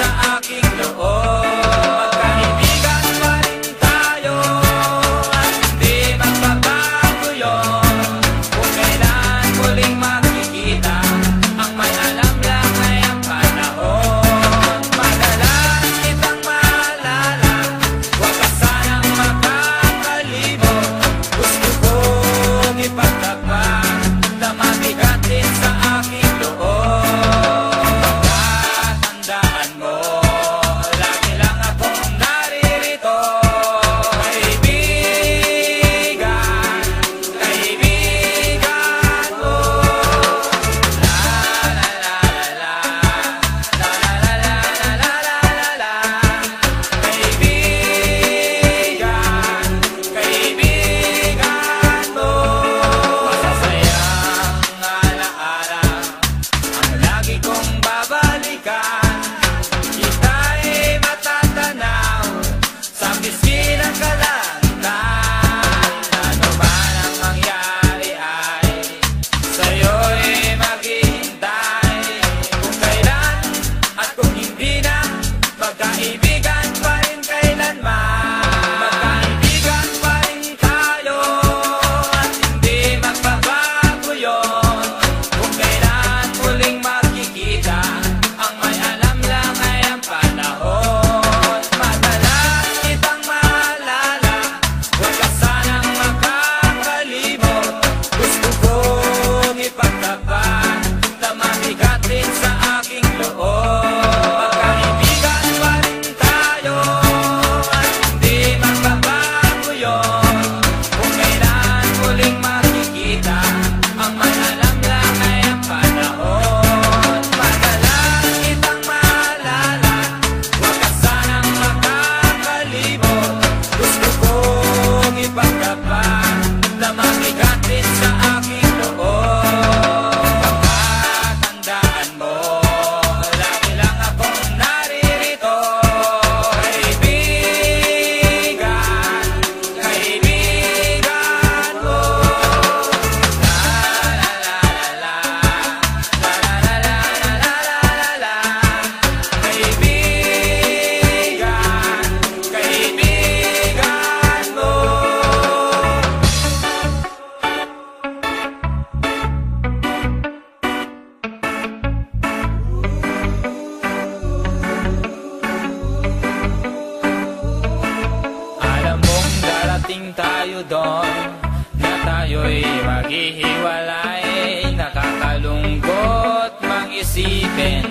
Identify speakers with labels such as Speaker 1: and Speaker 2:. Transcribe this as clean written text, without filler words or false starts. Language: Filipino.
Speaker 1: sa aking loob. Magkaibigan pa rin tayo at hindi magbabago yun. Kung kailan muling makikita, ang may alam lang ay ang panahon. Madalas kitang maalala, huwag ka sanang makakalimot. Gusto kong ipagtagpan na mabigat din sa aking loob. Pagkatandaan mo, lagi lang akong naririto. Kaibigan, kaibigan mo. La la la la la, la la la la la la la. Kaibigan, kaibigan mo. Masasayang alaala ang lagi kong babalikan. Kita'y matatanaw sa pisngi ng kalangitan. Ano man ang mangyari ay sa'yo'y maghihintay. Kung kailan at kung hindi na, magkaibigan pa rin kailanman. Magkaibigan pa rin tayo at hindi magbabago yun. Kung kailan muling makikita, ang may alam lang ay ang panahon. Madalas kitang maalala, huwag ka sanang makakalimot. Gusto kong ipagtapat na mabigat din sa aking loob. Magkaibigan pa rin tayo at hindi magbabago yun. Kung kailan muling makikita, ang may alam lang ay ang panahon. Madalas kitang maalala, huwag ka sanang makakalimot. Gusto kong ipagtapat na mabigat din sa aking loob. Pagkatandaan mo, lagi lang akong naririto. Kaibigan, kaibigan mo. La la la la la, la la la la la la. Kaibigan, kaibigan mo. Alam mong darating tayo doon, na tayo'y maghihiwalay. Nakakalungkot mang isipin